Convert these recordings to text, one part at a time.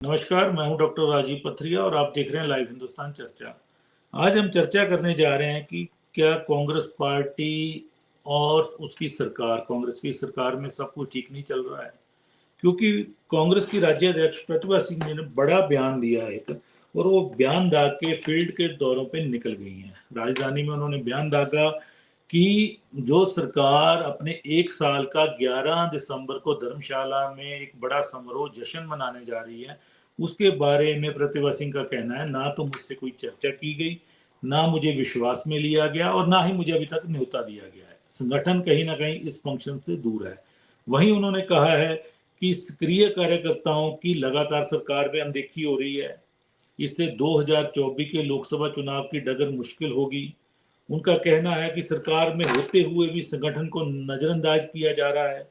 नमस्कार, मैं हूं डॉक्टर राजीव पथरिया और आप देख रहे हैं लाइव हिंदुस्तान चर्चा। आज हम चर्चा करने जा रहे हैं कि क्या कांग्रेस पार्टी और उसकी सरकार, कांग्रेस की सरकार में सब कुछ ठीक नहीं चल रहा है। क्योंकि कांग्रेस की राज्य अध्यक्ष प्रतिभा सिंह जी ने बड़ा बयान दिया है एक, और वो बयान दाग के फील्ड के दौरों पे निकल गई हैं। राजधानी में उन्होंने बयान दागा कि जो सरकार अपने 1 साल का 11 दिसंबर को धर्मशाला में एक बड़ा समारोह जश्न मनाने जा रही है, उसके बारे में प्रतिभा सिंह का कहना है ना तो मुझसे कोई चर्चा की गई, ना मुझे विश्वास में लिया गया और ना ही मुझे अभी तक न्योता दिया गया है। संगठन कहीं ना कहीं इस फंक्शन से दूर है। वहीं उन्होंने कहा है कि सक्रिय कार्यकर्ताओं की लगातार सरकार में अनदेखी हो रही है। इससे 2024 के लोकसभा चुनाव की डगर मुश्किल होगी। उनका कहना है कि सरकार में होते हुए भी संगठन को नजरअंदाज किया जा रहा है।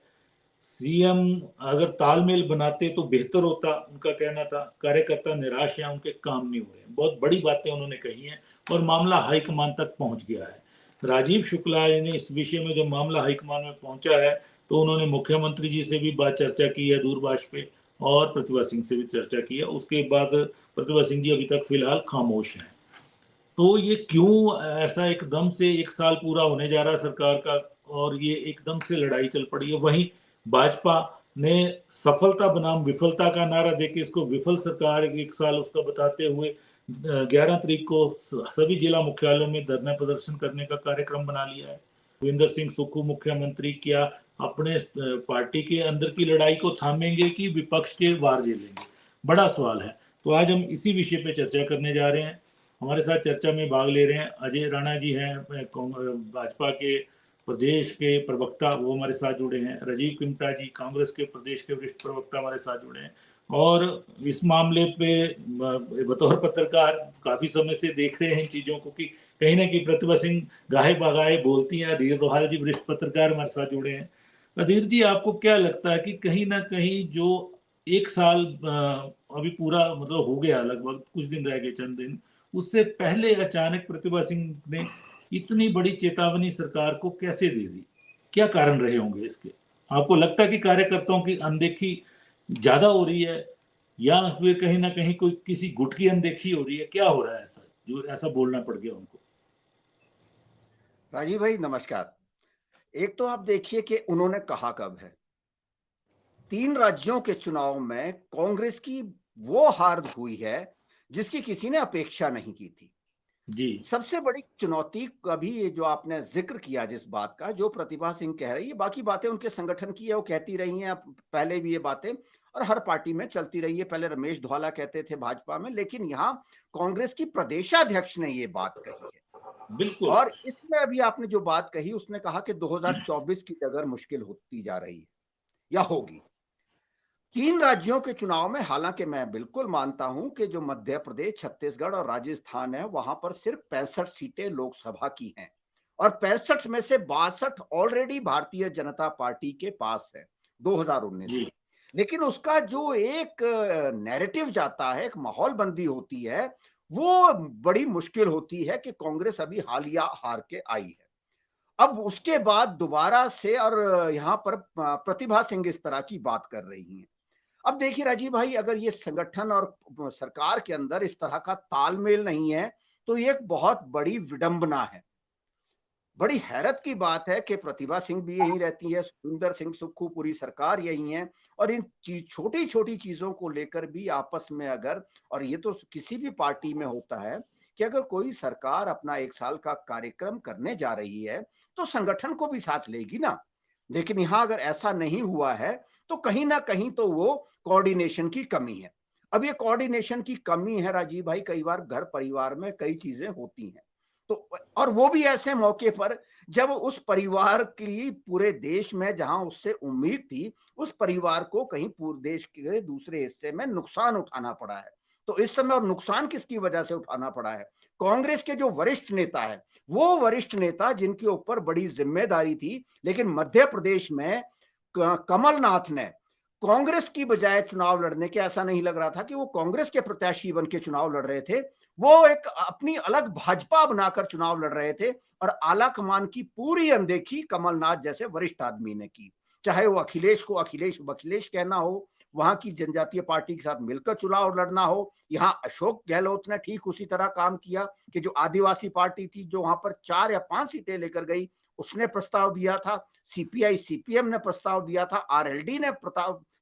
सीएम अगर तालमेल बनाते तो बेहतर होता, उनका कहना था। कार्यकर्ता निराश हैं, उनके काम नहीं हो रहे हैं। बहुत बड़ी बातें उन्होंने कही हैं और मामला हाईकमान तक पहुंच गया है। राजीव शुक्ला ने इस विषय में जब मामला हाईकमान में पहुंचा है तो उन्होंने मुख्यमंत्री जी से भी बात चर्चा की है दूरभाष पे, और प्रतिभा सिंह से भी चर्चा की है। उसके बाद प्रतिभा सिंह जी अभी तक फिलहाल खामोश हैं। तो ये क्यों ऐसा एकदम से 1 साल पूरा होने जा रहा है सरकार का और ये एकदम से लड़ाई चल पड़ी है। वहीं भाजपा ने सफलता बनाम विफलता का नारा देके इसको विफल सरकार 1 साल उसका बताते हुए 11 तारीख को सभी जिला मुख्यालयों में धरना प्रदर्शन करने का कार्यक्रम बना लिया है। भूपेंद्र सिंह सुक्खू मुख्यमंत्री क्या अपने पार्टी के अंदर की लड़ाई को थामेंगे कि विपक्ष के वार झेलेंगे, बड़ा सवाल है। तो आज हम इसी विषय पे चर्चा करने जा रहे हैं। हमारे साथ चर्चा में भाग ले रहे हैं अजय राणा जी हैं, भाजपा के प्रदेश के प्रवक्ता, वो हमारे साथ जुड़े हैं। राजीव किमटा जी कांग्रेस के प्रदेश के वरिष्ठ प्रवक्ता हमारे साथ जुड़े हैं। और इस मामले पे बतौर पत्रकार काफी समय से देख रहे हैं इन चीजों को कि कहीं ना कहीं प्रतिभा सिंह गाहे बगाए बोलती हैं। अधीर रोहाल जी वरिष्ठ पत्रकार हमारे साथ जुड़े हैं। अधीर जी, आपको क्या लगता है कि कहीं ना कहीं जो 1 साल अभी पूरा मतलब हो गया, लगभग कुछ दिन रह गए, चंद दिन, उससे पहले अचानक प्रतिभा सिंह ने इतनी बड़ी चेतावनी सरकार को कैसे दे दी? क्या कारण रहे होंगे इसके? आपको लगता है कि कार्यकर्ताओं की अनदेखी ज्यादा हो रही है, या फिर कहीं ना कहीं कोई किसी गुट की अनदेखी हो रही है? क्या हो रहा है ऐसा जो ऐसा बोलना पड़ गया उनको? राजीव भाई नमस्कार। एक तो आप देखिए कि उन्होंने कहा कब है। 3 राज्यों के चुनाव में कांग्रेस की वो हार हुई है जिसकी किसी ने अपेक्षा नहीं की थी। जी। सबसे बड़ी चुनौती कभी ये जो आपने जिक्र किया जिस बात का, जो प्रतिभा सिंह कह रही है, बाकी बातें उनके संगठन की है, वो कहती रही हैं पहले भी ये बातें, और हर पार्टी में चलती रही है। पहले रमेश धवाला कहते थे भाजपा में, लेकिन यहाँ कांग्रेस की प्रदेशाध्यक्ष ने ये बात कही है। बिल्कुल। और इसमें अभी आपने जो बात कही, उसने कहा कि 2024 की डगर मुश्किल होती जा रही है या होगी। 3 राज्यों के चुनाव में, हालांकि मैं बिल्कुल मानता हूं कि जो मध्य प्रदेश, छत्तीसगढ़ और राजस्थान है, वहां पर सिर्फ 65 सीटें लोकसभा की हैं और 65 में से 62 ऑलरेडी भारतीय जनता पार्टी के पास है 2019 जी। में। लेकिन उसका जो एक नैरेटिव जाता है, एक माहौल बंदी होती है, वो बड़ी मुश्किल होती है कि कांग्रेस अभी हालिया हार के आई है। अब उसके बाद दोबारा से, और यहाँ पर प्रतिभा सिंह इस तरह की बात कर रही हैं। अब देखिए राजीव भाई, अगर ये संगठन और सरकार के अंदर इस तरह का तालमेल नहीं है, तो ये एक बहुत बड़ी विडंबना है। बड़ी हैरत की बात है कि प्रतिभा सिंह भी यहीं रहती है, सुंदर सिंह सुक्खू, पूरी सरकार यही है, और इन छोटी छोटी चीजों को लेकर भी आपस में अगर, और ये तो किसी भी पार्टी में होता है कि अगर कोई सरकार अपना 1 साल का कार्यक्रम करने जा रही है तो संगठन को भी साथ लेगी ना। लेकिन यहाँ अगर ऐसा नहीं हुआ है तो कहीं ना कहीं तो वो कोऑर्डिनेशन की कमी है। अब ये कोऑर्डिनेशन की कमी है राजीव भाई, कई बार घर परिवार में कई चीजें होती हैं, तो और वो भी ऐसे मौके पर जब उस परिवार की पूरे देश में जहां उससे उम्मीद थी, उस परिवार को कहीं पूरे देश के दूसरे हिस्से में नुकसान उठाना पड़ा है। तो इस समय, और नुकसान किसकी वजह से उठाना पड़ा है? कांग्रेस के जो वरिष्ठ नेता है, वो वरिष्ठ नेता जिनके ऊपर बड़ी जिम्मेदारी थी, लेकिन मध्य प्रदेश में कमलनाथ ने कांग्रेस की बजाय चुनाव लड़ने के, ऐसा नहीं लग रहा था कि वो कांग्रेस के प्रत्याशी बन के चुनाव लड़ रहे थे, वो एक अपनी अलग भाजपा बनाकर चुनाव लड़ रहे थे, और आला कमान की पूरी अनदेखी कमलनाथ जैसे वरिष्ठ आदमी ने की। चाहे वो अखिलेश को अखिलेश वखिलेश कहना हो, वहां की जनजातीय पार्टी के साथ मिलकर चुनाव लड़ना हो। यहाँ अशोक गहलोत ने ठीक उसी तरह काम किया कि जो आदिवासी पार्टी थी, जो वहां पर 4 या 5 सीटें लेकर गई, उसने प्रस्ताव दिया था। सीपीआई सीपीएम ने प्रस्ताव दिया था, आरएलडी ने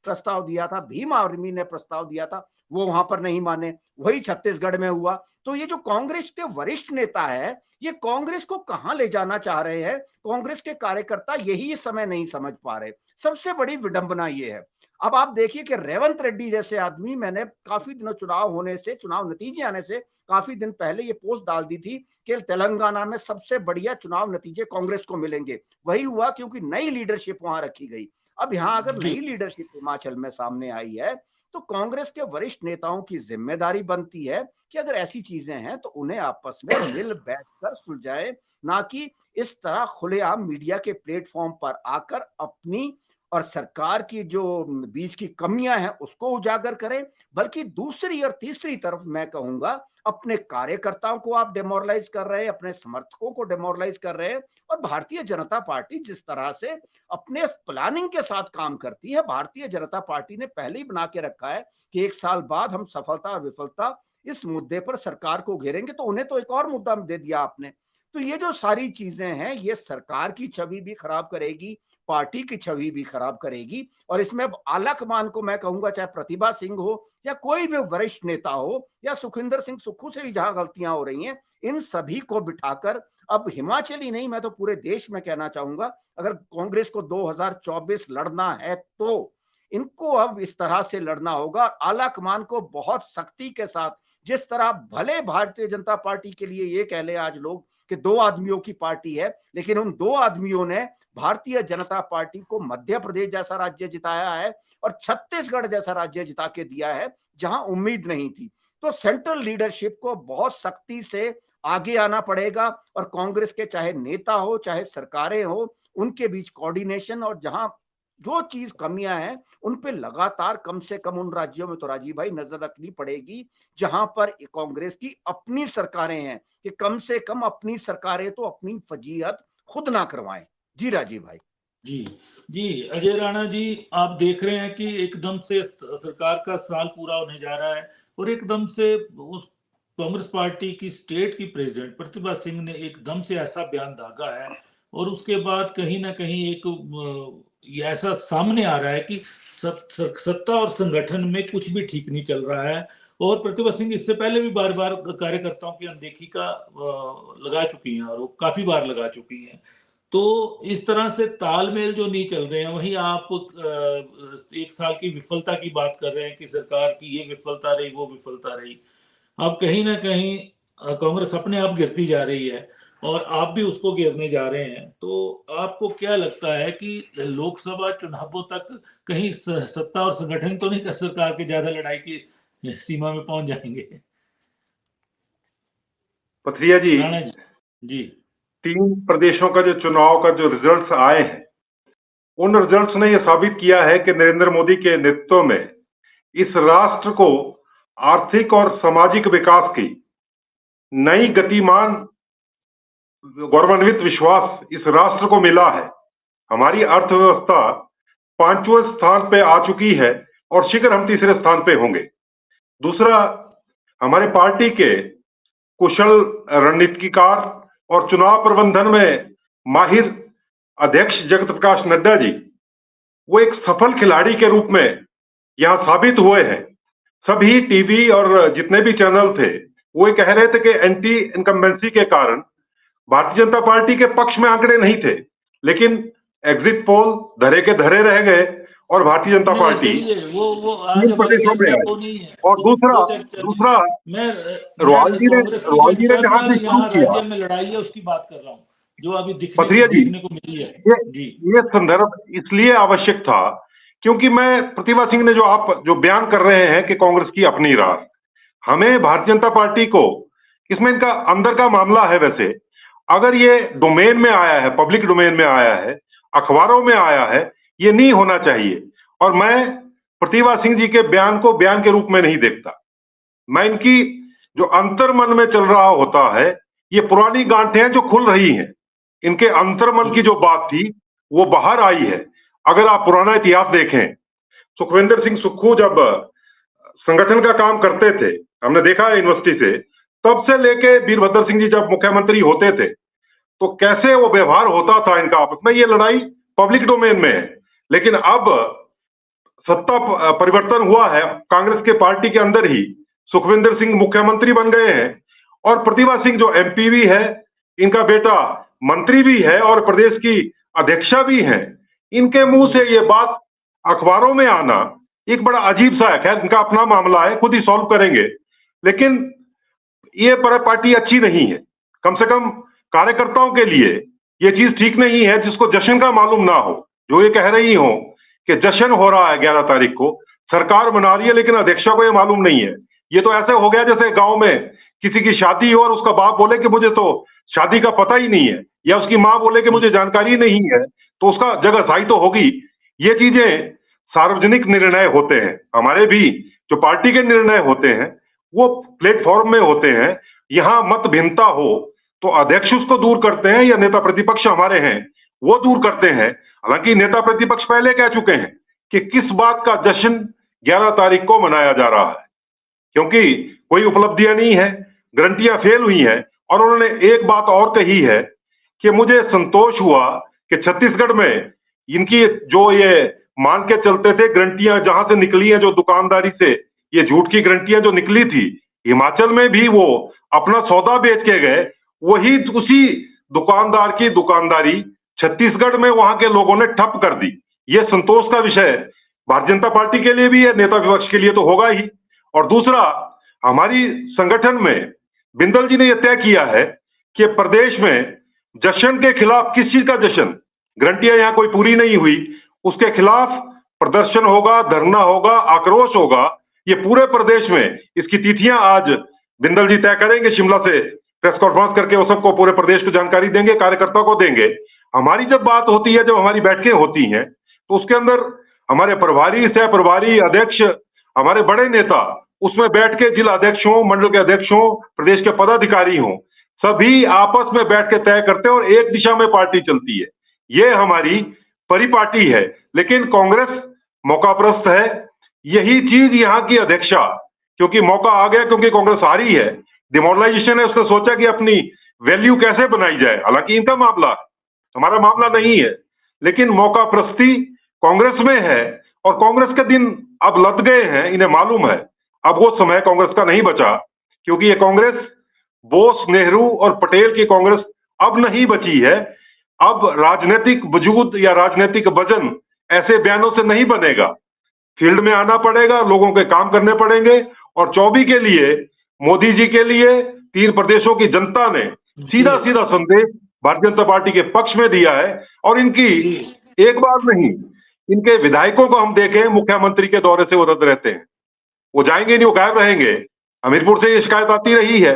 प्रस्ताव दिया था, भीम आर्मी ने प्रस्ताव दिया था, वो वहां पर नहीं माने। वही छत्तीसगढ़ में हुआ। तो ये जो कांग्रेस के वरिष्ठ नेता है, ये कांग्रेस को कहां ले जाना चाह रहे हैं, कांग्रेस के कार्यकर्ता यही इस समय नहीं समझ पा रहे। सबसे बड़ी विडंबना ये है। अब आप देखिए कि रेवंत रेड्डी जैसे आदमी, मैंने काफी दिनों चुनाव नतीजे आने से काफी दिन पहले ये पोस्ट डाल दी थी कि तेलंगाना में सबसे बढ़िया चुनाव नतीजे कांग्रेस को मिलेंगे। वही हुआ, क्योंकि नई लीडरशिप वहां रखी गई। अब यहाँ अगर जी नई लीडरशिप हिमाचल में सामने आई है, तो कांग्रेस के वरिष्ठ नेताओं की जिम्मेदारी बनती है कि अगर ऐसी चीजें हैं तो उन्हें आपस में मिल बैठकर सुलझाएं, ना कि इस तरह खुलेआम मीडिया के प्लेटफॉर्म पर आकर अपनी और सरकार की जो बीच की कमियां हैं उसको उजागर करें। बल्कि दूसरी और तीसरी तरफ मैं कहूंगा, अपने कार्यकर्ताओं को आप डेमोरलाइज कर रहे हैं, अपने समर्थकों को डेमोरलाइज कर रहे हैं। और भारतीय जनता पार्टी जिस तरह से अपने प्लानिंग के साथ काम करती है, भारतीय जनता पार्टी ने पहले ही बना के रखा है कि 1 साल बाद हम सफलता और विफलता इस मुद्दे पर सरकार को घेरेंगे। तो उन्हें तो एक और मुद्दा दे दिया आपने। तो ये जो सारी चीजें हैं, ये सरकार की छवि भी खराब करेगी, पार्टी की छवि भी खराब करेगी। और इसमें आला कमान को मैं कहूंगा, चाहे प्रतिभा सिंह हो या कोई भी वरिष्ठ नेता हो या सुखविंदर सिंह सुक्खू से भी जहां गलतियां हो रही हैं, इन सभी को बिठाकर, अब हिमाचल ही नहीं, मैं तो पूरे देश में कहना चाहूंगा, अगर कांग्रेस को 2024 लड़ना है तो इनको अब इस तरह से लड़ना होगा। आला कमान को बहुत सख्ती के साथ, जिस तरह भले भारतीय जनता पार्टी के लिए ये कह ले आज लोग कि 2 आदमियों की पार्टी है, लेकिन उन 2 आदमियों ने भारतीय जनता पार्टी को मध्य प्रदेश जैसा राज्य जिताया है और छत्तीसगढ़ जैसा राज्य जिता के दिया है जहां उम्मीद नहीं थी। तो सेंट्रल लीडरशिप को बहुत सख्ती से आगे आना पड़ेगा और कांग्रेस के चाहे नेता हो चाहे सरकारें हो, उनके बीच कोऑर्डिनेशन, और जहां जो चीज कमियां हैं उन पे लगातार कम से कम उन राज्यों में तो राजीव भाई नजर रखनी पड़ेगी जहां पर कांग्रेस की अपनी सरकारें हैं, कि कम से कम अपनी सरकारें तो अपनी फजीहत खुद ना करवाएं। जी राजीव भाई। जी जी अजय राणा जी, आप देख रहे हैं कि एकदम से सरकार का साल पूरा होने जा रहा है और एकदम से उस कांग्रेस पार्टी की स्टेट की प्रेसिडेंट प्रतिभा सिंह ने एकदम से ऐसा बयान दागा है और उसके बाद कहीं ना कहीं एक ये ऐसा सामने आ रहा है कि सत्ता और संगठन में कुछ भी ठीक नहीं चल रहा है। और प्रतिभा सिंह इससे पहले भी बार बार कार्यकर्ताओं की अनदेखी का लगा चुकी हैं और वो काफी बार लगा चुकी हैं। तो इस तरह से तालमेल जो नहीं चल रहे हैं, वहीं आप 1 साल की विफलता की बात कर रहे हैं कि सरकार की ये विफलता रही वो विफलता रही। अब कहीं ना कहीं कांग्रेस अपने आप गिरती जा रही है और आप भी उसको गिरने जा रहे हैं। तो आपको क्या लगता है कि लोकसभा चुनावों तक कहीं सत्ता और संगठन तो नहीं कर सरकार के ज्यादा लड़ाई की सीमा में पहुंच जाएंगे? पथरिया जी, राणा जी 3 प्रदेशों का जो चुनाव का जो रिजल्ट्स आए हैं, उन रिजल्ट्स ने यह साबित किया है कि नरेंद्र मोदी के नेतृत्व में इस राष्ट्र को आर्थिक और सामाजिक विकास की नई गतिमान गौरवान्वित विश्वास इस राष्ट्र को मिला है। हमारी अर्थव्यवस्था 5वें स्थान पे आ चुकी है और शीघ्र हम 3रे स्थान पे होंगे। दूसरा, हमारे पार्टी के कुशल रणनीतिकार और चुनाव प्रबंधन में माहिर अध्यक्ष जगत प्रकाश नड्डा जी, वो एक सफल खिलाड़ी के रूप में यहां साबित हुए हैं। सभी टीवी और जितने भी चैनल थे वो ये कह रहे थे कि एंटी इनकम्बेंसी के कारण भारतीय जनता पार्टी के पक्ष में आंकड़े नहीं थे, लेकिन एग्जिट पोल धरे के धरे रह गए और भारतीय जनता पार्टी वो आज प्रदेशों में आई। और दूसरा मैं रोहाल जी ने जहां से शुरू किया, राज्य में लड़ाई है उसकी बात कर रहा हूँ जो अभी देखने को मिली है। ये संदर्भ इसलिए आवश्यक था क्योंकि मैं प्रतिभा सिंह ने जो बयान कर रहे हैं कि कांग्रेस की अपनी राह, हमें भारतीय जनता पार्टी को, इसमें इनका अंदर का मामला है। वैसे अगर ये डोमेन में आया है, पब्लिक डोमेन में आया है, अखबारों में आया है, ये नहीं होना चाहिए। और मैं प्रतिभा सिंह जी के बयान को बयान के रूप में नहीं देखता। मैं इनकी जो अंतर्मन में चल रहा होता है, ये पुरानी गांठें जो खुल रही हैं, इनके अंतर्मन की जो बात थी वो बाहर आई है। अगर आप पुराना इतिहास देखें, सुखविंदर सिंह सुक्खू जब संगठन का काम करते थे, हमने देखा है यूनिवर्सिटी से, तब से लेके वीरभद्र सिंह जी जब मुख्यमंत्री होते थे, तो कैसे वो व्यवहार होता था इनका आपस में, ये लड़ाई पब्लिक डोमेन में है। लेकिन अब सत्ता परिवर्तन हुआ है, कांग्रेस के पार्टी के अंदर ही सुखविंदर सिंह मुख्यमंत्री बन गए हैं और प्रतिभा सिंह जो एमपी भी है, इनका बेटा मंत्री भी है और प्रदेश की अध्यक्षा भी हैं। इनके मुंह से ये बात अखबारों में आना एक बड़ा अजीब सा है। खैर, इनका अपना मामला है, खुद ही सॉल्व करेंगे, लेकिन ये पार्टी अच्छी नहीं है। कम से कम कार्यकर्ताओं के लिए ये चीज ठीक नहीं है, जिसको जश्न का मालूम ना हो, जो ये कह रही हो कि जश्न हो रहा है 11 तारीख को, सरकार मना रही है लेकिन अध्यक्षा को ये मालूम नहीं है। ये तो ऐसे हो गया जैसे गांव में किसी की शादी हो और उसका बाप बोले कि मुझे तो शादी का पता ही नहीं है, या उसकी माँ बोले कि मुझे जानकारी नहीं है, तो उसका जगहसाई तो होगी। ये चीजें सार्वजनिक निर्णय होते हैं, हमारे भी जो पार्टी के निर्णय होते हैं वो प्लेटफॉर्म में होते हैं। यहां मत भिन्नता हो तो अध्यक्ष उसको दूर करते हैं या नेता प्रतिपक्ष हमारे हैं वो दूर करते हैं। हालांकि नेता प्रतिपक्ष पहले कह चुके हैं कि किस बात का जश्न 11 तारीख को मनाया जा रहा है, क्योंकि कोई उपलब्धियां नहीं है, गारंटियां फेल हुई हैं। और उन्होंने एक बात और कही है कि मुझे संतोष हुआ कि छत्तीसगढ़ में इनकी जो ये मान के चलते थे गारंटियां जहां से निकली हैं, जो दुकानदारी से ये झूठ की गारंटियां जो निकली थी, हिमाचल में भी वो अपना सौदा बेच के गए, वही उसी दुकानदार की दुकानदारी छत्तीसगढ़ में वहां के लोगों ने ठप कर दी। ये संतोष का विषय भारतीय जनता पार्टी के लिए भी है, नेता विपक्ष के लिए तो होगा ही। और दूसरा, हमारी संगठन में बिंदल जी ने यह तय किया है कि प्रदेश में जश्न के खिलाफ, किस चीज का जश्न, गारंटियां यहां कोई पूरी नहीं हुई, उसके खिलाफ प्रदर्शन होगा, धरना होगा, आक्रोश होगा। ये पूरे प्रदेश में इसकी तिथियां आज बिंदल जी तय करेंगे, शिमला से प्रेस कॉन्फ्रेंस करके वो सबको पूरे प्रदेश को जानकारी देंगे, कार्यकर्ता को देंगे। हमारी जब बात होती है, जब हमारी बैठकें होती हैं, तो उसके अंदर हमारे प्रभारी, सह प्रभारी, अध्यक्ष, हमारे बड़े नेता उसमें बैठ के जिला अध्यक्ष हों, मंडल के अध्यक्ष हों, प्रदेश के पदाधिकारी हों, सभी आपस में बैठ के तय करते हैं और एक दिशा में पार्टी चलती है। ये हमारी परिपाटी है। लेकिन कांग्रेस मौकाप्रस्त है, यही चीज यहाँ की अध्यक्षा, क्योंकि मौका आ गया, क्योंकि कांग्रेस हारी है, डिमोरलाइजेशन है, उसने सोचा कि अपनी वैल्यू कैसे बनाई जाए। हालांकि इनका मामला, हमारा मामला नहीं है, लेकिन मौका प्रस्ती कांग्रेस में है और कांग्रेस के दिन अब लद गए हैं, इन्हें मालूम है अब वो समय कांग्रेस का नहीं बचा, क्योंकि ये कांग्रेस बोस, नेहरू और पटेल की कांग्रेस अब नहीं बची है। अब राजनीतिक वजूद या राजनीतिक वजन ऐसे बयानों से नहीं बनेगा, फील्ड में आना पड़ेगा, लोगों के काम करने पड़ेंगे। और 24 के लिए, मोदी जी के लिए 3 प्रदेशों की जनता ने सीधा सीधा संदेश भारतीय जनता पार्टी के पक्ष में दिया है। और इनकी एक बार नहीं, इनके विधायकों को हम देखें, मुख्यमंत्री के दौरे से वो रद्द रहते हैं, वो जाएंगे नहीं, वो गायब रहेंगे। हमीरपुर से ये शिकायत आती रही है,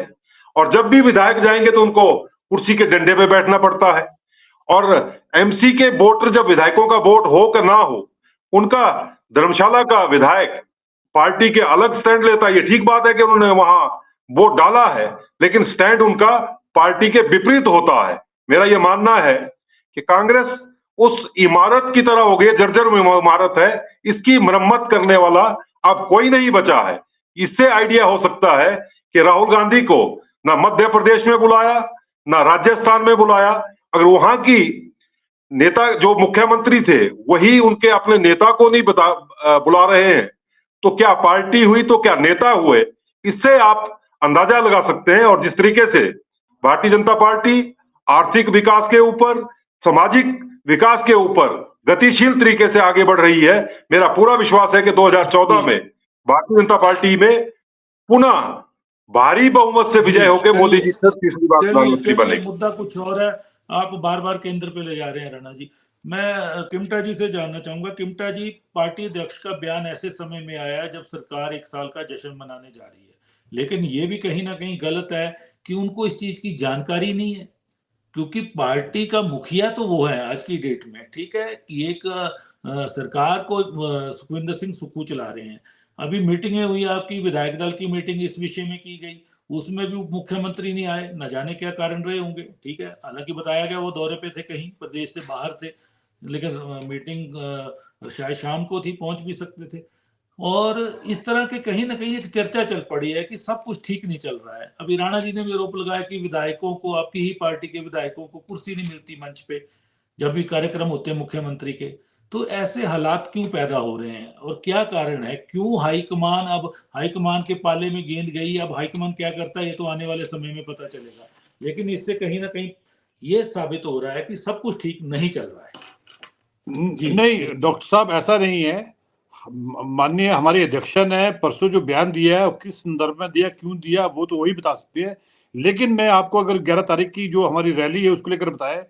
और जब भी विधायक जाएंगे तो उनको कुर्सी के डंडे पे बैठना पड़ता है। और एमसी के वोटर, जब विधायकों का वोट हो कि ना हो, उनका धर्मशाला का विधायक पार्टी के अलग स्टैंड लेता है। ये ठीक बात है कि उन्होंने वहां वोट डाला है, लेकिन स्टैंड उनका पार्टी के विपरीत होता है। मेरा यह मानना है कि कांग्रेस उस इमारत की तरह हो गई, जर्जर इमारत है, इसकी मरम्मत करने वाला अब कोई नहीं बचा है। इससे आइडिया हो सकता है कि राहुल गांधी को ना मध्य प्रदेश में बुलाया, ना राजस्थान में बुलाया। अगर वहां की नेता जो मुख्यमंत्री थे वही उनके अपने नेता को नहीं बुला रहे हैं, तो क्या पार्टी हुई, तो क्या नेता हुए? इससे आप अंदाजा लगा सकते हैं। और जिस तरीके से भारतीय जनता पार्टी आर्थिक विकास के ऊपर, सामाजिक विकास के ऊपर गतिशील तरीके से आगे बढ़ रही है, मेरा पूरा विश्वास है कि 2014 में भारतीय जनता पार्टी में पुनः भारी बहुमत से विजय होकर मोदी जी फिर तीसरी बार प्रधानमंत्री बनेंगे। मुद्दा कुछ और है, आप बार बार केंद्र पे ले जा रहे हैं राणा जी। मैं किमटा जी से जानना चाहूंगा, किमटा जी, पार्टी अध्यक्ष का बयान ऐसे समय में आया जब सरकार 1 साल का जश्न मनाने जा रही है, लेकिन ये भी कहीं ना कहीं गलत है कि उनको इस चीज की जानकारी नहीं है, क्योंकि पार्टी का मुखिया तो वो है आज की डेट में। ठीक है कि एक सरकार को सुखविंदर सिंह सुक्खू चला रहे हैं। अभी मीटिंगें हुई, आपकी विधायक दल की मीटिंग इस विषय में की गई, उसमें भी उप मुख्यमंत्री नहीं आए, न जाने क्या कारण रहे होंगे। ठीक है, हालांकि बताया गया वो दौरे पे थे, कहीं प्रदेश से बाहर थे, लेकिन मीटिंग शायद शाम को थी, पहुंच भी सकते थे। और इस तरह के कहीं ना कहीं एक चर्चा चल पड़ी है कि सब कुछ ठीक नहीं चल रहा है। अभी राणा जी ने भी आरोप लगाया कि विधायकों को, आपकी ही पार्टी के विधायकों को कुर्सी नहीं मिलती मंच पे जब भी कार्यक्रम होते हैं मुख्यमंत्री के। तो ऐसे हालात क्यों पैदा हो रहे हैं और क्या कारण है? क्यों हाईकमान, अब हाईकमान के पाले में गेंद गई, अब हाईकमान क्या करता है ये तो आने वाले समय में पता चलेगा। लेकिन इससे कहीं ना कहीं ये साबित हो रहा है कि सब कुछ ठीक नहीं चल रहा है। जी नहीं डॉक्टर साहब, ऐसा नहीं है। माननीय हमारे अध्यक्ष ने परसों जो बयान दिया है, किस संदर्भ में दिया, क्यों दिया, वो तो वही बता सकते हैं। लेकिन मैं आपको अगर 11 तारीख की जो हमारी रैली है उसको लेकर बताएं,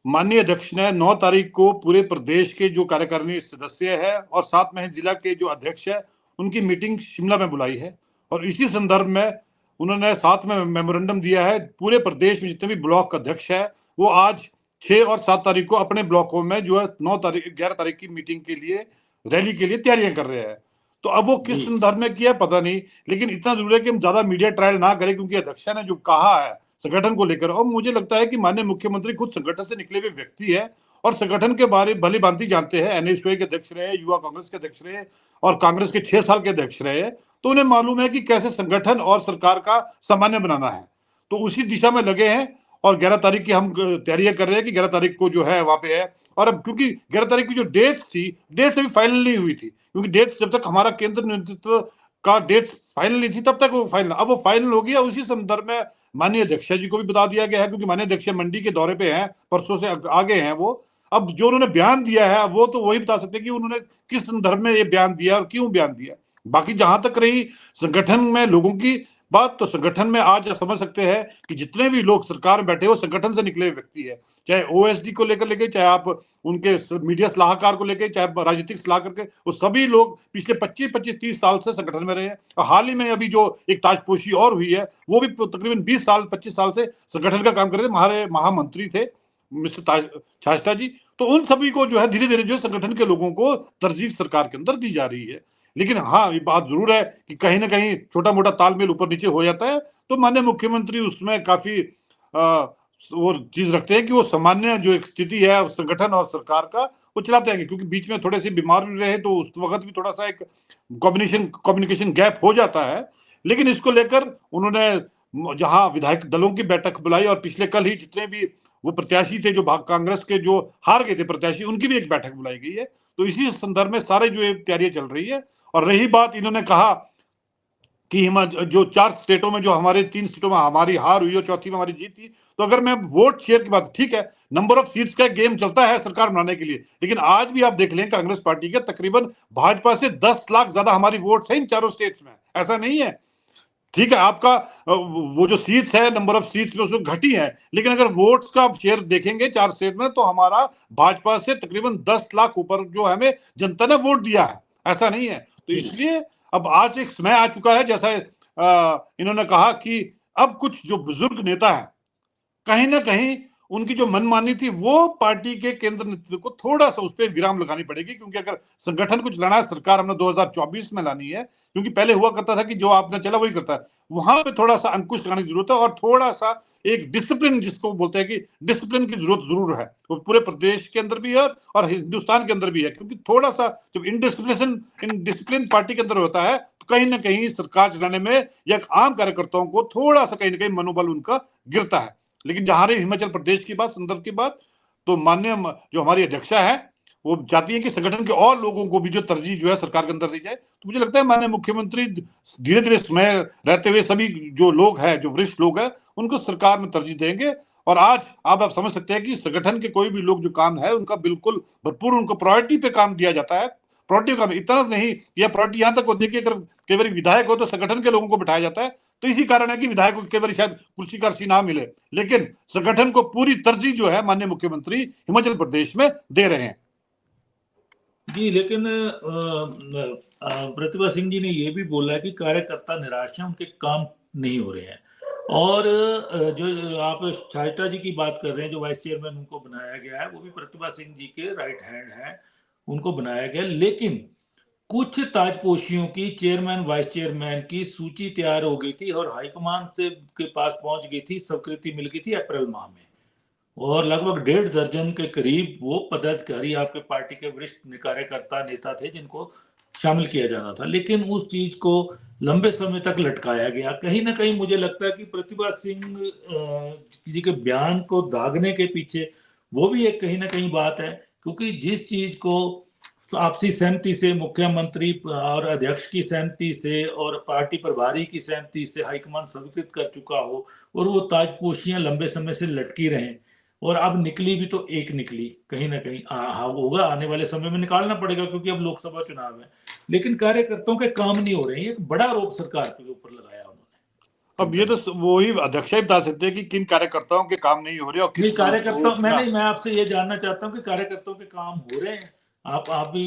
माननीय अध्यक्ष ने 9 तारीख को पूरे प्रदेश के जो कार्यकारिणी सदस्य है और साथ में जिला के जो अध्यक्ष है उनकी मीटिंग शिमला में बुलाई है। और इसी संदर्भ में उन्होंने साथ में मेमोरेंडम दिया है। पूरे प्रदेश में जितने भी ब्लॉक अध्यक्ष है वो आज 6 और 7 तारीख को अपने ब्लॉकों में जो है 11 तारीख की मीटिंग के लिए, रैली के लिए तैयारियां कर रहे हैं। तो अब वो किस संदर्भ में किया पता नहीं, लेकिन इतना जरूर है कि हम ज्यादा मीडिया ट्रायल ना करें, क्योंकि अध्यक्ष ने जो कहा है संगठन को लेकर, और मुझे लगता है कि माननीय मुख्यमंत्री खुद संगठन से निकले हुए व्यक्ति है और संगठन के बारे भली भांति जानते हैं। एनएसयूआई के अध्यक्ष रहे, युवा कांग्रेस के अध्यक्ष रहे और कांग्रेस के 6 साल के अध्यक्ष रहे, तो उन्हें मालूम है कि कैसे संगठन और सरकार का सामान्य बनाना है। तो उसी दिशा में लगे हैं और 11 तारीख की हम तैयारियां कर रहे हैं कि 11 तारीख को जो है वहां पे है। और अब क्योंकि 11 तारीख की जो डेट थी, डेट अभी फाइनल नहीं हुई थी, क्योंकि डेट जब तक हमारा केंद्र नेतृत्व का डेट फाइनल नहीं थी तब तक वो फाइनल, अब वो फाइनल हो गया। उसी संदर्भ में माननीय अध्यक्ष जी को भी बता दिया गया है, क्योंकि माननीय अध्यक्ष मंडी के दौरे पे हैं, परसों से आगे हैं वो। अब जो उन्होंने बयान दिया है वो तो वही बता सकते हैं कि उन्होंने किस संदर्भ में ये बयान दिया और क्यों बयान दिया। बाकी जहां तक रही संगठन में लोगों की बात, तो संगठन में आज समझ सकते हैं कि जितने भी लोग सरकार में बैठे हो संगठन से निकले हुए व्यक्ति है, चाहे ओएसडी को लेकर लेके, चाहे आप उनके मीडिया सलाहकार को लेकर, चाहे राजनीतिक सलाहकार के, वो सभी लोग पिछले 25-30 साल से संगठन में रहे हैं। और हाल ही में अभी जो एक ताजपोशी और हुई है वो भी तकरीबन 25 साल से संगठन का काम कर रहे थे, हमारे महामंत्री थे मिस्टर छाजटा जी। तो उन सभी को जो है धीरे धीरे जो संगठन के लोगों को तरजीह सरकार के अंदर दी जा रही है। लेकिन हाँ, ये बात जरूर है कि कहीं ना कहीं छोटा मोटा तालमेल ऊपर नीचे हो जाता है, तो माननीय मुख्यमंत्री उसमें काफी वो चीज रखते हैं कि वो सामान्य जो एक स्थिति है संगठन और सरकार का वो चलाते हैं, क्योंकि बीच में थोड़े से बीमार भी रहे तो उस वक्त भी थोड़ा सा एक कम्युनिकेशन गैप हो जाता है। लेकिन इसको लेकर उन्होंने जहां विधायक दलों की बैठक बुलाई और पिछले कल ही जितने भी वो प्रत्याशी थे जो कांग्रेस के जो हार गए थे प्रत्याशी, उनकी भी एक बैठक बुलाई गई है। तो इसी संदर्भ में सारे जो तैयारियां चल रही है। और रही बात, इन्होंने कहा कि जो 4 स्टेटों में जो हमारे 3 स्टेटों में हमारी हार हुई और चौथी में हमारी जीत थी, तो अगर मैं वोट शेयर की बात, ठीक है, नंबर ऑफ सीट्स का गेम चलता है सरकार बनाने के लिए, लेकिन आज भी आप देख लें कांग्रेस पार्टी के तकरीबन भाजपा से 10 लाख ज्यादा हमारी वोट है इन चारों स्टेट्स में। ऐसा नहीं है, ठीक है, आपका वो जो सीट्स है, नंबर ऑफ सीट्स में उसमें घटी है, लेकिन अगर वोट्स का शेयर देखेंगे 4 स्टेट में, तो हमारा भाजपा से तकरीबन 10 लाख ऊपर जो हमें जनता ने वोट दिया है। ऐसा नहीं है। तो इसलिए अब आज एक समय आ चुका है, जैसा इन्होंने कहा कि अब कुछ जो बुजुर्ग नेता है, कहीं ना कहीं उनकी जो मनमानी थी वो पार्टी के केंद्र नेतृत्व को थोड़ा सा उस पर विराम लगानी पड़ेगी, क्योंकि अगर संगठन कुछ लाना है, सरकार हमने 2024 में लानी है, क्योंकि पहले हुआ करता था कि जो आपने चला वही करता है, वहां पे थोड़ा सा अंकुश लगाने की जरूरत है और थोड़ा सा एक डिसिप्लिन, जिसको बोलते हैं कि डिसिप्लिन की जरूरत जरूर है, वो पूरे प्रदेश के अंदर भी है और हिंदुस्तान के अंदर भी है। क्योंकि थोड़ा सा जब इनडिसिप्लिन पार्टी के अंदर होता है तो कहीं ना कहीं सरकार चलाने में या आम कार्यकर्ताओं को थोड़ा सा कहीं ना कहीं मनोबल उनका गिरता है। लेकिन जहां रही हिमाचल प्रदेश की बात, संदर्भ की बात, तो माननीय जो हमारी अध्यक्षा है वो चाहती है कि संगठन के और लोगों को भी जो तरजीह जो है सरकार के अंदर दी जाए। तो मुझे लगता है माननीय मुख्यमंत्री धीरे धीरे समय रहते हुए सभी जो लोग हैं, जो वरिष्ठ लोग हैं, उनको सरकार में तरजीह देंगे। और आज आप समझ सकते हैं कि संगठन के कोई भी लोग जो काम है उनका बिल्कुल भरपूर उनको प्रायोरिटी पे काम दिया जाता है। प्रायोरिटी काम इतना नहीं, यह प्रायोरिटी यहां तक होती है कि अगर कई बार विधायक हो तो संगठन के लोगों को बिठाया जाता है। तो इसी कारण है कि विधायक को कई बार शायद कुर्सी का अर्सी ना मिले, लेकिन संगठन को पूरी तरजीह जो है माननीय मुख्यमंत्री हिमाचल प्रदेश में दे रहे हैं। जी, लेकिन प्रतिभा सिंह जी ने ये भी बोला है कि कार्यकर्ता निराश हैं, उनके काम नहीं हो रहे हैं। और जो आप छाजटा जी की बात कर रहे हैं, जो वाइस चेयरमैन उनको बनाया गया है, वो भी प्रतिभा सिंह जी के राइट हैंड है, उनको बनाया गया। लेकिन कुछ ताजपोशियों की चेयरमैन वाइस चेयरमैन की सूची तैयार हो गई थी और हाईकमान से के पास पहुंच गई थी, स्वीकृति मिल गई थी अप्रैल माह में। और लगभग 1.5 दर्जन के करीब वो पदाधिकारी आपके पार्टी के वरिष्ठ कार्यकर्ता नेता थे जिनको शामिल किया जाना था, लेकिन उस चीज को लंबे समय तक लटकाया गया। कहीं ना कहीं मुझे लगता है कि प्रतिभा सिंह जी के बयान को दागने के पीछे वो भी एक कहीं ना कहीं बात है, क्योंकि जिस चीज को आपसी सहमति से मुख्यमंत्री और अध्यक्ष की सहमति से और पार्टी प्रभारी की सहमति से हाईकमान स्वीकृत कर चुका हो और वो ताजपोशियां लंबे समय से लटकी रहे और अब निकली भी तो एक निकली, कहीं ना कहीं होगा आने वाले समय में निकालना पड़ेगा क्योंकि अब लोकसभा चुनाव है, लेकिन कार्यकर्ताओं के काम नहीं हो रहे हैं। एक बड़ा आरोप सरकार के ऊपर लगाया उन्होंने। अब ये तो वही अध्यक्ष ही बता सकते हैं कि किन कार्यकर्ताओं के काम नहीं हो रहे और किस कार्यकर्ताओं मैं आपसे ये जानना चाहता हूँ कि कार्यकर्ताओं के काम हो रहे हैं, आप भी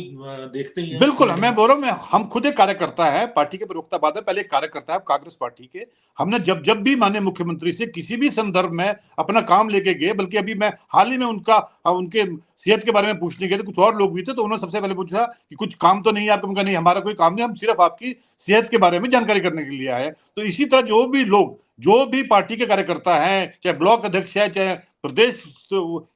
देखते ही हैं। बिल्कुल, मैं बोल रहा हूँ, हम खुद एक कार्यकर्ता है, पार्टी के प्रवक्ता बाद में पहले एक कार्यकर्ता है कांग्रेस पार्टी के। हमने जब भी माननीय मुख्यमंत्री से किसी भी संदर्भ में अपना काम लेके गए, बल्कि अभी मैं हाल ही में उनके सेहत के बारे में पूछने गए थे, कुछ और लोग भी थे, तो उन्होंने सबसे पहले पूछा कि कुछ काम तो नहीं है आपका? नहीं, हमारा कोई काम नहीं, हम सिर्फ आपकी सेहत के बारे में जानकारी करने के लिए आए। तो इसी तरह जो भी पार्टी के कार्यकर्ता हैं, चाहे ब्लॉक अध्यक्ष है, चाहे प्रदेश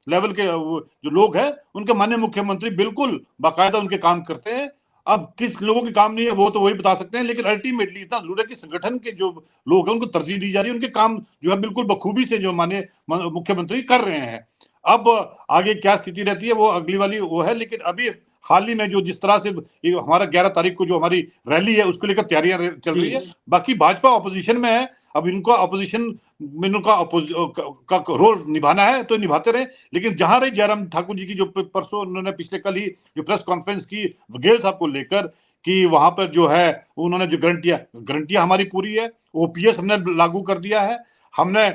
लेवल के जो लोग हैं, उनके माननीय मुख्यमंत्री बिल्कुल बाकायदा उनके काम करते हैं। अब किस लोगों के काम नहीं है वो तो वही बता सकते हैं, लेकिन अल्टीमेटली इतना जरूर है कि संगठन के जो लोग हैं उनको तरजीह दी जा रही है, उनके काम जो है बिल्कुल बखूबी से जो माननीय मुख्यमंत्री कर रहे हैं। अब आगे क्या स्थिति रहती है वो अगली वाली वो है, लेकिन अभी हाल ही में जो जिस तरह से हमारा 11 तारीख को जो हमारी रैली है उसको लेकर तैयारियां चल रही है। बाकी भाजपा ऑपोजिशन में है, अब इनको ऑपोजिशन में का रोल निभाना है तो निभाते रहे, लेकिन जहां रही जयराम ठाकुर जी की जो परसों उन्होंने पिछले कल ही जो प्रेस कॉन्फ्रेंस की वघेल साहब को लेकर कि वहां पर जो है उन्होंने जो गारंटियां हमारी पूरी है, ओपीएस हमने लागू कर दिया है, हमने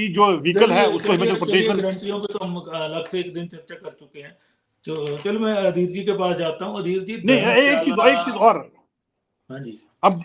जो व्हीकल है उसको हिमाचल प्रदेश में गारंटियों पे तो हम अलग से एक दिन चर्चा कर चुके हैं। चलो मैं अधीर जी के पास जाता हूँ। अधीर जी नहीं, एक चीज और। हाँ जी। अब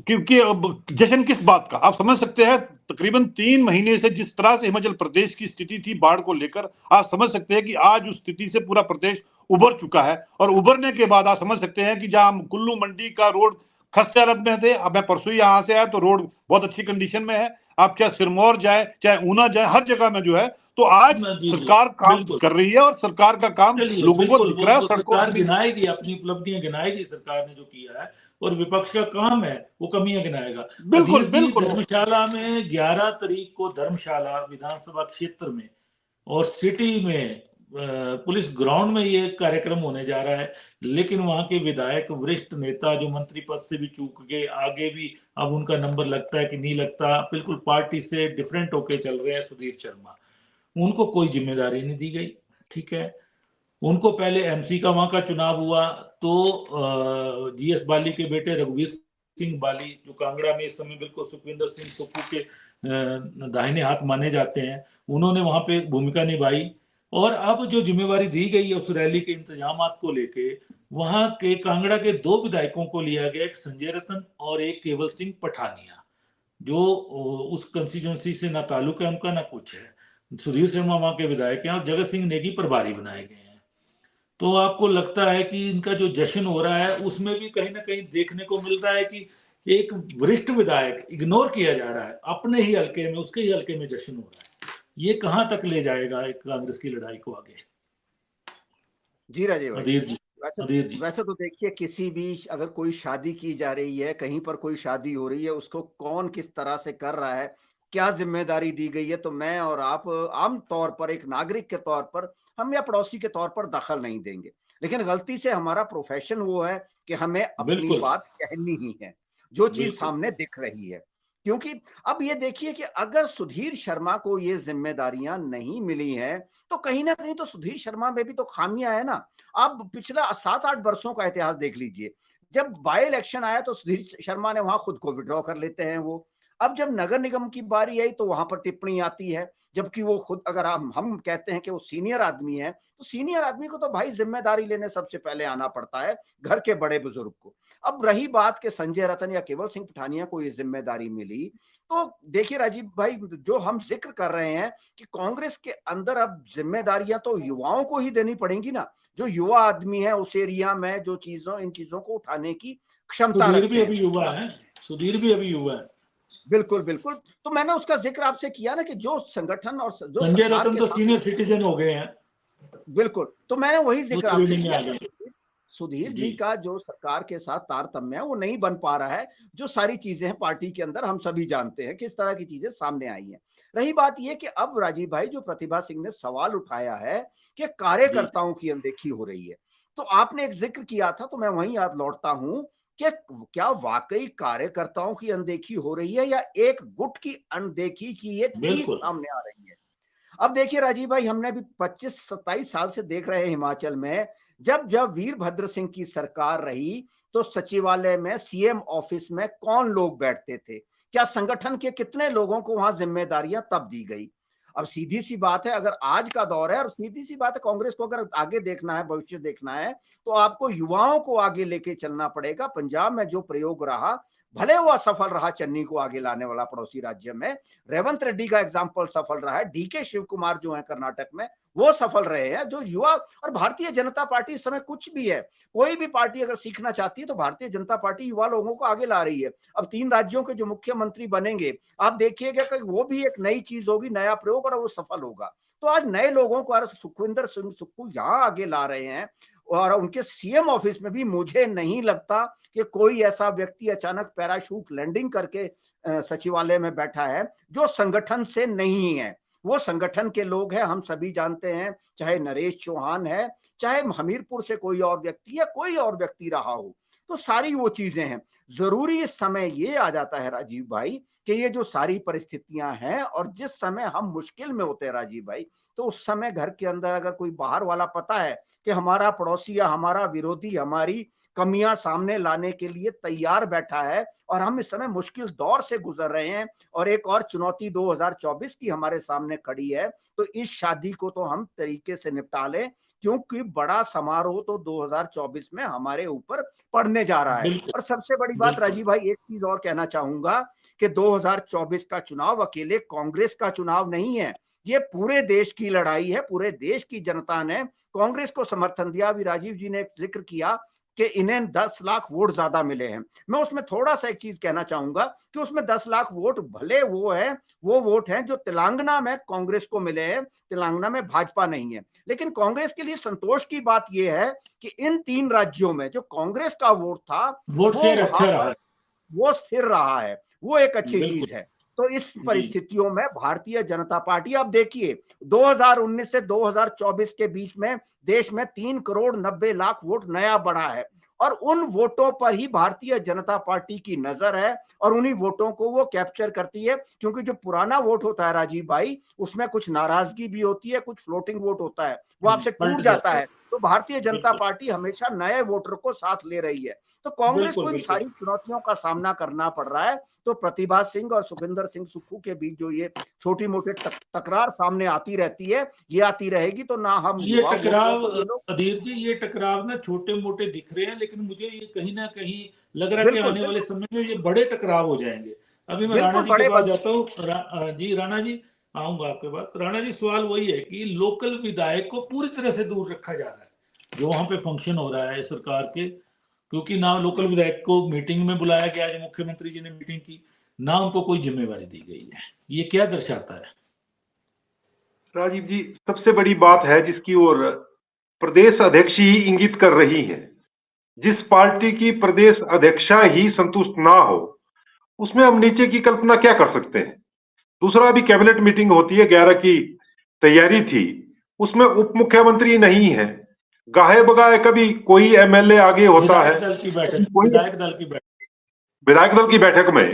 क्योंकि अब जश्न किस बात का आप समझ सकते हैं, तकरीबन 3 महीने से जिस तरह से हिमाचल प्रदेश की स्थिति थी बाढ़ को लेकर, आप समझ सकते हैं कि आज उस स्थिति से पूरा प्रदेश उबर चुका है। और उबरने के बाद आप समझ सकते हैं कि जहां कुल्लू मंडी का रोड खस्ते हालत में थे, अब मैं परसों यहां से आया तो रोड बहुत अच्छी कंडीशन में है। आप चाहे सिरमौर जाए चाहे ऊना जाए, हर जगह में जो है, तो आज सरकार काम कर रही है और सरकार का काम लोगों को दिख रहा है। सरकार गिनाएगी, अपनी उपलब्धियां गिनाएगी सरकार ने जो किया है, और विपक्ष का काम है वो कमियां गिनाएगा। बिल्कुल बिल्कुल। धर्मशाला में 11 तारीख को धर्मशाला विधानसभा क्षेत्र में और सिटी में पुलिस ग्राउंड में ये कार्यक्रम होने जा रहा है, लेकिन वहां के विधायक वरिष्ठ नेता जो मंत्री पद से भी चूक गए, आगे भी अब उनका नंबर लगता है कि नहीं लगता, बिल्कुल पार्टी से डिफरेंट होके चल रहे हैं सुधीर शर्मा, उनको कोई जिम्मेदारी नहीं दी गई। ठीक है, उनको पहले एमसी का वहां का चुनाव हुआ तो जीएस बाली के बेटे रघुवीर सिंह बाली जो कांगड़ा में इस समय बिल्कुल सुखविंदर सिंह सुक्खू के दाहिने हाथ माने जाते हैं, उन्होंने वहां पे भूमिका निभाई। और अब जो जिम्मेवारी दी गई है उस रैली के इंतजामात को लेके, वहां के कांगड़ा के 2 विधायकों को लिया गया, एक संजय रतन और एक केवल सिंह पठानिया, जो उस कंस्टिट्यूंसी से ना ताल्लुक है उनका ना कुछ है। सुधीर शर्मा वहां के विधायक हैं और जगत सिंह नेगी प्रभारी बनाए गए हैं। तो आपको लगता है कि इनका जो जश्न हो रहा है उसमें भी कहीं ना कहीं देखने को मिल रहा है कि एक वरिष्ठ विधायक इग्नोर किया जा रहा है, अपने ही हल्के में, उसके ही हल्के में जश्न हो रहा है। ये कहां तक ले जाएगा एक कांग्रेस की लड़ाई को आगे? जी राजीव भाई, अधीर जी। वैसे तो देखिए, किसी भी अगर कोई शादी की जा रही है, कहीं पर कोई शादी हो रही है, उसको कौन किस तरह से कर रहा है, क्या जिम्मेदारी दी गई है, तो मैं और आप आम तौर पर एक नागरिक के तौर पर हम या पड़ोसी के तौर पर दखल नहीं देंगे। लेकिन गलती से हमारा प्रोफेशन वो है कि हमें अपनी बात कहनी ही है, जो चीज सामने दिख रही है। क्योंकि अब ये देखिए कि अगर सुधीर शर्मा को ये जिम्मेदारियां नहीं मिली हैं, तो कहीं ना कहीं तो सुधीर शर्मा में भी तो खामियां है ना। आप पिछला 7-8 वर्षों का इतिहास देख लीजिए, जब बाई इलेक्शन आया तो सुधीर शर्मा ने वहां खुद को विड्रॉ कर लेते हैं वो। अब जब नगर निगम की बारी आई तो वहां पर टिप्पणी आती है, जबकि वो खुद, अगर हम कहते हैं कि वो सीनियर आदमी है, तो सीनियर आदमी को तो भाई जिम्मेदारी लेने सबसे पहले आना पड़ता है, घर के बड़े बुजुर्ग को। अब रही बात के संजय रतन या केवल सिंह पठानिया को ये जिम्मेदारी मिली, तो देखिए राजीव भाई, जो हम जिक्र कर रहे हैं कि कांग्रेस के अंदर अब जिम्मेदारियां तो युवाओं को ही देनी पड़ेंगी ना। जो युवा आदमी है उस एरिया में जो इन चीजों को उठाने की क्षमता सुधीर भी अभी युवा है, सुधीर भी अभी युवा है। बिल्कुल बिल्कुल। तो मैंने उसका जिक्र आपसे किया ना कि जो संगठन और जो संजय सरकार रतन के तो साथ, सीनियर सिटीजन हो गए हैं, बिल्कुल, तो मैंने वही वो जिक्र आपसे श्रेणी में किया आ कि गए। सुधीर जी जी का जो सरकार के साथ तारतम्य है वो नहीं बन पा रहा है। जो सारी चीजें हैं पार्टी के अंदर हम सभी जानते हैं किस तरह की चीजें सामने आई हैं। रही बात ये कि अब राजीव भाई जो प्रतिभा सिंह ने सवाल उठाया है कि जी कार्यकर्ताओं की अनदेखी हो रही है, तो आपने एक जिक्र किया था तो मैं वहीं याद लौटता हूं कि क्या वाकई कार्यकर्ताओं की अनदेखी हो रही है या एक गुट की अनदेखी की ये टीज बिल्कुल। सामने आ रही है। अब देखिए राजीव भाई, हमने भी 25-27 साल से देख रहे हैं हिमाचल में, जब जब वीरभद्र सिंह की सरकार रही तो सचिवालय में, सीएम ऑफिस में कौन लोग बैठते थे, क्या संगठन के कितने लोगों को वहां जिम्मेदारियां तब दी गई। अब सीधी सी बात है, अगर आज का दौर है और सीधी सी बात है, कांग्रेस को अगर आगे देखना है, भविष्य देखना है, तो आपको युवाओं को आगे लेके चलना पड़ेगा। पंजाब में जो प्रयोग रहा, भले वो असफल रहा चन्नी को आगे लाने वाला पड़ोसी राज्य में, रेवंत रेड्डी का एग्जाम्पल सफल रहा है, डीके शिव कुमार जो है कर्नाटक में वो सफल रहे हैं। जो युवा, और भारतीय जनता पार्टी इस समय कुछ भी है, कोई भी पार्टी अगर सीखना चाहती है तो भारतीय जनता पार्टी युवा लोगों को आगे ला रही है। अब 3 राज्यों के जो मुख्यमंत्री बनेंगे, आप देखिएगा कि वो भी एक नई चीज होगी, नया प्रयोग, और वो सफल होगा। तो आज नए लोगों को सुखविंदर सिंह सुक्खू यहाँ आगे ला रहे हैं, और उनके सीएम ऑफिस में भी मुझे नहीं लगता कि कोई ऐसा व्यक्ति अचानक पैराशूट लैंडिंग करके सचिवालय में बैठा है जो संगठन से नहीं है। वो संगठन के लोग हैं, हम सभी जानते हैं, चाहे नरेश चौहान है, चाहे हमीरपुर से कोई और व्यक्ति या कोई और व्यक्ति रहा हो, तो सारी वो चीजें हैं। जरूरी इस समय ये आ जाता है राजीव भाई कि ये जो सारी परिस्थितियां हैं, और जिस समय हम मुश्किल में होते हैं राजीव भाई, तो उस समय घर के अंदर अगर कोई बाहर वाला पता है कि हमारा पड़ोसी या हमारा विरोधी हमारी कमियां सामने लाने के लिए तैयार बैठा है, और हम इस समय मुश्किल दौर से गुजर रहे हैं, और एक और चुनौती 2024 की हमारे सामने खड़ी है, तो इस शादी को तो हम तरीके से निपटा लें, क्योंकि बड़ा समारोह तो 2024 में हमारे ऊपर पड़ने जा रहा है। बिल्कुल और सबसे बड़ी बात बिल्कुल। राजीव भाई, एक चीज और कहना चाहूंगा कि 2024 का चुनाव अकेले कांग्रेस का चुनाव नहीं है, ये पूरे देश की लड़ाई है। पूरे देश की जनता ने कांग्रेस को समर्थन दिया। अभी राजीव जी ने एक जिक्र किया कि इन्हें 10 लाख वोट ज्यादा मिले हैं। मैं उसमें थोड़ा सा एक चीज कहना चाहूंगा कि उसमें 10 लाख वोट भले वो वोट हैं जो तेलंगाना में कांग्रेस को मिले हैं, तेलंगाना में भाजपा नहीं है। लेकिन कांग्रेस के लिए संतोष की बात यह है कि इन 3 राज्यों में जो कांग्रेस का वोट था, वोट शेयर अच्छा रहा है। वो स्थिर रहा है, वो एक अच्छी बिल्कुल। चीज है। तो इस जी परिस्थितियों में भारतीय जनता पार्टी, अब देखिए 2019 से 2024 के बीच में देश में 3 करोड़ 90 लाख वोट नया बढ़ा है, और उन वोटों पर ही भारतीय जनता पार्टी की नजर है, और उन्हीं वोटों को वो कैप्चर करती है। क्योंकि जो पुराना वोट होता है राजीव भाई, उसमें कुछ नाराजगी भी होती है, कुछ फ्लोटिंग वोट होता है, वो आपसे पलट टूट जाता जाता है। है। तो भारतीय जनता बिल्कुल पार्टी हमेशा नए वोटर को साथ ले रही है। तो कांग्रेस बिल्कुल को इन बिल्कुल। सारी चुनौतियों का सामना करना पड़ रहा है। तो प्रतिभा सिंह और सुखविंदर सिंह सुक्खू के बीच जो ये छोटी मोटी तकरार सामने आती रहती है, ये आती रहेगी, तो ना हम ये युवा वोटरों टकराव को ये लोग, अधीर जी, ये टकराव ना छोटे मोटे दिख रहे हैं, लेकिन मुझे ये कहीं ना कहीं लग रहा है कि बिल्कुल आने वाले बिल्कुल समय में ये बड़े टकराव हो जाएंगे। अभी मैं राणा बिल्कुल जी के बड़े पास जाता हूँ। जी राणा जी, आऊंगा आपके पास। राणा जी, सवाल वही है कि लोकल विधायक को पूरी तरह से दूर रखा जा रहा है जो वहां पे फंक्शन हो रहा है सरकार के, क्योंकि ना लोकल विधायक को मीटिंग में बुलाया गया, जो मुख्यमंत्री जी ने मीटिंग की, ना उनको कोई जिम्मेवारी दी गई है। ये क्या दर्शाता है? राजीव जी, सबसे बड़ी बात है जिसकी ओर प्रदेश अध्यक्ष ही इंगित कर रही है। जिस पार्टी की प्रदेश अध्यक्षा ही संतुष्ट ना हो, उसमें हम नीचे की कल्पना क्या कर सकते हैं। दूसरा, अभी कैबिनेट मीटिंग होती है, 11 की तैयारी थी, उसमें उप मुख्यमंत्री नहीं है। गाहे बगाए कभी कोई एमएलए आगे होता है, विधायक दल की बैठक, कोई विधायक दल की बैठक में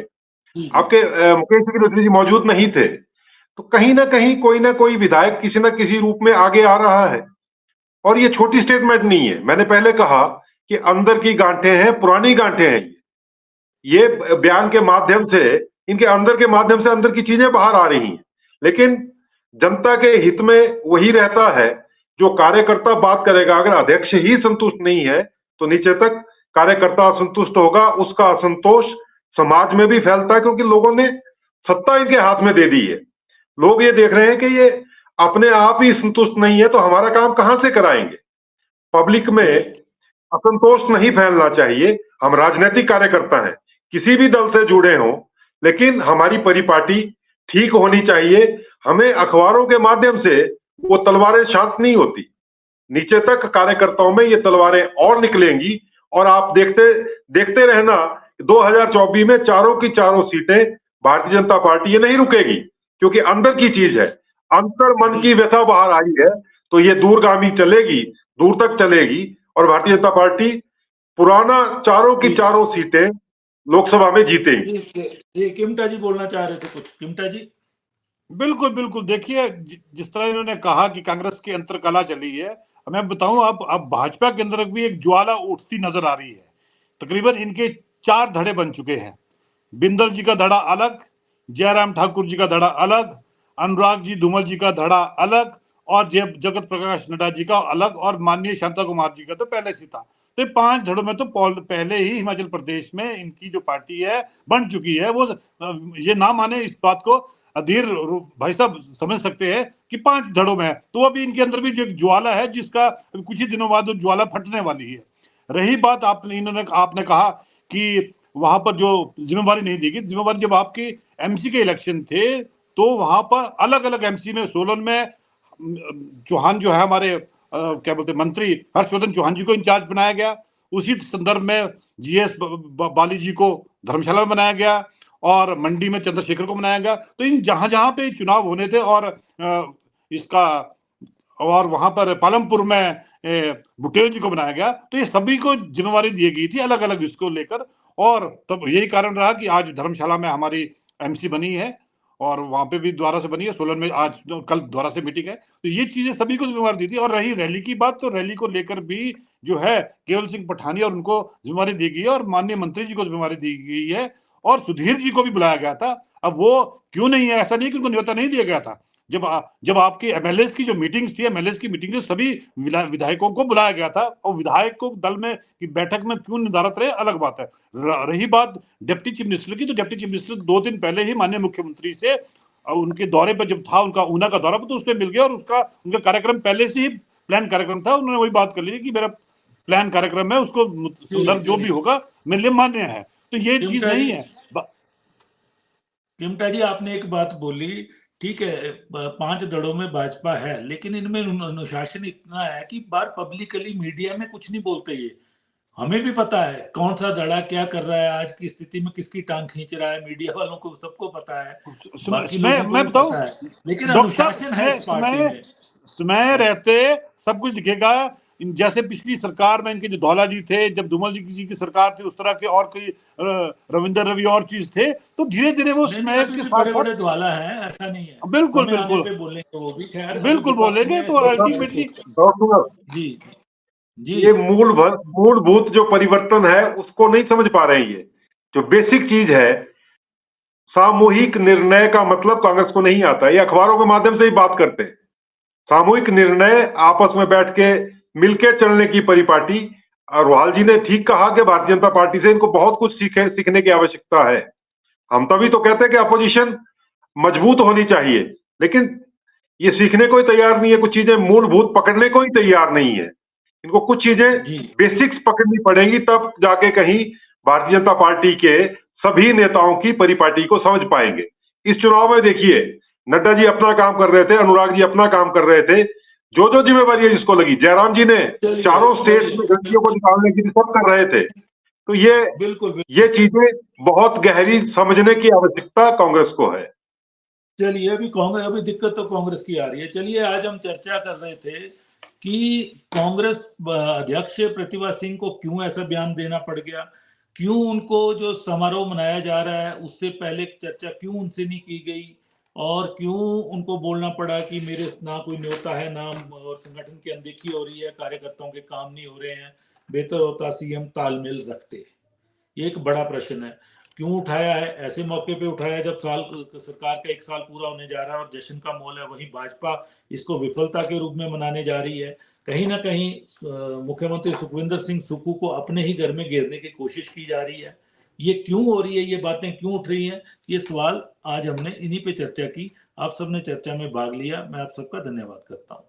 आपके मुकेश अग्निहोत्री जी मौजूद नहीं थे। तो कहीं ना कहीं कोई ना कोई विधायक किसी न किसी रूप में आगे आ रहा है। और ये छोटी स्टेटमेंट नहीं है, मैंने पहले कहा कि अंदर की गांठें हैं, पुरानी गांठें हैं। ये बयान के माध्यम से, इनके अंदर के माध्यम से अंदर की चीजें बाहर आ रही हैं। लेकिन जनता के हित में वही रहता है जो कार्यकर्ता बात करेगा। अगर अध्यक्ष ही संतुष्ट नहीं है तो नीचे तक कार्यकर्ता असंतुष्ट होगा, उसका असंतोष समाज में भी फैलता है, क्योंकि लोगों ने सत्ता इनके हाथ में दे दी है। लोग ये देख रहे हैं कि ये अपने आप ही संतुष्ट नहीं है, तो हमारा काम कहां से कराएंगे। पब्लिक में असंतोष नहीं फैलना चाहिए। हम राजनीतिक कार्यकर्ता हैं, किसी भी दल से जुड़े हों, लेकिन हमारी परिपाटी ठीक होनी चाहिए। हमें अखबारों के माध्यम से वो तलवारें शांत नहीं होती, नीचे तक कार्यकर्ताओं में ये तलवारें और निकलेंगी। और आप देखते रहना, 2024 में चारों की चारों सीटें भारतीय जनता पार्टी ये नहीं रुकेगी, क्योंकि अंदर की चीज है, अंतर मन की व्यथा बाहर आई है, तो ये दूरगामी चलेगी, दूर तक चलेगी। और भारतीय जनता पार्टी पुराना चारों की चारों सीटें लोकसभा में जीतेंगी। जी, किमटा जी बोलना चाह रहे थे कुछ। किमटा जी। बिल्कुल बिल्कुल, देखिए जिस तरह इन्होंने कहा कि कांग्रेस की अंतरकला चली है, मैं बताऊं अब भाजपा के अंदर भी एक ज्वाला उठती नजर आ रही है। तकरीबन इनके 4 धड़े बन चुके हैं। बिंदल जी का धड़ा अलग, जयराम ठाकुर जी का धड़ा अलग, अनुराग जी धूमल जी का धड़ा अलग, और जगत प्रकाश नड्डा जी का अलग, और माननीय शांता कुमार जी का तो पहले से था। तो 5 धड़ों में तो पहले ही हिमाचल प्रदेश में इनकी जो पार्टी है बन चुकी है। वो ये ना माने इस बात को अधीर भाई साहब समझ सकते हैं कि 5 धड़ों में है, तो अभी इनके अंदर भी जो एक ज्वाला है, जिसका कुछ ही दिनों बाद वो ज्वाला फटने वाली है। रही बात आपने कहा कि वहां पर जो जिम्मेवारी नहीं दी गई, जिम्मेवारी जब आपकी एमसी के इलेक्शन थे तो वहां पर अलग अलग एमसी में, सोलन में चौहान जो है हमारे क्या बोलते मंत्री हर्षवर्धन चौहान जी को इंचार्ज बनाया गया। उसी संदर्भ में जीएस बाली जी को धर्मशाला में बनाया गया, और मंडी में चंद्रशेखर को बनाया गया। तो इन जहां जहां पे चुनाव होने थे, और वहां पर पालमपुर में बुटेल जी को बनाया गया, तो ये सभी को जिम्मेवारी दी गई थी अलग अलग इसको लेकर। और तब यही कारण रहा कि आज धर्मशाला में हमारी एमसी बनी है, और वहां पे भी दोबारा से बनी है। सोलन में आज कल दोबारा से मीटिंग है। तो ये चीजें सभी को जिम्मेवारी दी थी। और रही रैली की बात, तो रैली को लेकर भी जो है केवल सिंह पठानिया और उनको जिम्मेवारी दी गई है, और माननीय मंत्री जी को जिम्मेवारी दी गई है, और सुधीर जी को भी बुलाया गया था। अब वो क्यों नहीं है, ऐसा नहीं कि उनको न्योता नहीं दिया गया था। जब आपकी एमएलए की जो मीटिंग्स थी, एमएलए की मीटिंग में सभी विधायकों को बुलाया गया था, और विधायक को दल में की बैठक में क्यों निर्धारित रहे अलग बात है। रही बात डिप्टी चीफ मिनिस्टर की, तो डिप्टी चीफ मिनिस्टर 2 दिन पहले ही माननीय मुख्यमंत्री से उनके दौरे पर जब था, उनका ऊना का दौरा, तो उसमें मिल गया, और उनका कार्यक्रम पहले से ही प्लान कार्यक्रम था। उन्होंने वही बात कर ली कि मेरा प्लान कार्यक्रम है, उसको संदर्भ जो भी होगा मेरे लिए मान्य है। तो ये चीज नहीं है। किमटा जी, आपने एक बात बोली, ठीक है 5 धड़ों में भाजपा है, लेकिन इनमें अनुशासन इतना है कि बार पब्लिकली मीडिया में कुछ नहीं बोलते। ये हमें भी पता है कौन सा धड़ा क्या कर रहा है, आज की स्थिति में किसकी टांग खींच रहा है, मीडिया वालों को सबको पता है, बाकी लोगों को भी पता है, लेकिन अनुशासन है इस पार्टी में। समय रहते सब कुछ दिखेगा। जैसे पिछली सरकार में इनके जो धौला जी थे, जब धूमल जी की सरकार थी, उस तरह के और कोई रविंदर रवि और चीज थे, तो धीरे धीरे वो समय के साथ बड़े धौला है, ऐसा नहीं है। बिल्कुल बिल्कुल बोलेंगे, वो भी खैर बिल्कुल बोलेंगे। तो अल्टीमेटली जी जी, ये मूलभूत जो परिवर्तन है उसको नहीं समझ पा रहे हैं। ये जो बेसिक चीज है, सामूहिक निर्णय का मतलब कांग्रेस को नहीं आता। ये अखबारों के माध्यम से ही बात करते हैं। सामूहिक निर्णय, आपस में बैठ के मिलके चलने की परिपाटी। और रोहाल जी ने ठीक कहा कि भारतीय जनता पार्टी से इनको बहुत कुछ सीखने की आवश्यकता है। हम तभी तो कहते हैं कि अपोजिशन मजबूत होनी चाहिए, लेकिन ये सीखने को ही तैयार नहीं है, कुछ चीजें मूलभूत पकड़ने को ही तैयार नहीं है। इनको कुछ चीजें बेसिक्स पकड़नी पड़ेंगी, तब जाके कहीं भारतीय जनता पार्टी के सभी नेताओं की परिपाटी को समझ पाएंगे। इस चुनाव में देखिए, नड्डा जी अपना काम कर रहे थे, अनुराग जी अपना काम कर रहे थे, जो जिम्मेवारी है जिसको लगी, जयराम जी ने चारों स्टेट में गलतियों को निकालने की सब कर रहे थे। तो ये चीजें बहुत गहरी समझने की आवश्यकता कांग्रेस को है। चलिए, अभी दिक्कत तो कांग्रेस की आ रही है। चलिए, आज हम चर्चा कर रहे थे कि कांग्रेस अध्यक्ष प्रतिभा सिंह को क्यों ऐसा बयान देना पड़ गया, क्यों उनको जो समारोह मनाया जा रहा है उससे पहले चर्चा क्यों उनसे नहीं की गई, और क्यों उनको बोलना पड़ा कि मेरे ना कोई न्योता है, ना और संगठन की अनदेखी हो रही है, कार्यकर्ताओं के काम नहीं हो रहे हैं, बेहतर होता सीएम तालमेल रखते। ये एक बड़ा प्रश्न है। क्यों उठाया है ऐसे मौके पे उठाया जब सरकार का 1 साल पूरा होने जा रहा है और जश्न का माहौल है। वहीं भाजपा इसको विफलता के रूप में मनाने जा रही है। कहीं ना कहीं मुख्यमंत्री सुखविंदर सिंह सुक्खू को अपने ही घर में घेरने की कोशिश की जा रही है। ये क्यों हो रही है, ये बातें क्यों उठ रही हैं, ये सवाल आज हमने इन्हीं पे चर्चा की। आप सबने चर्चा में भाग लिया, मैं आप सबका धन्यवाद करता हूँ।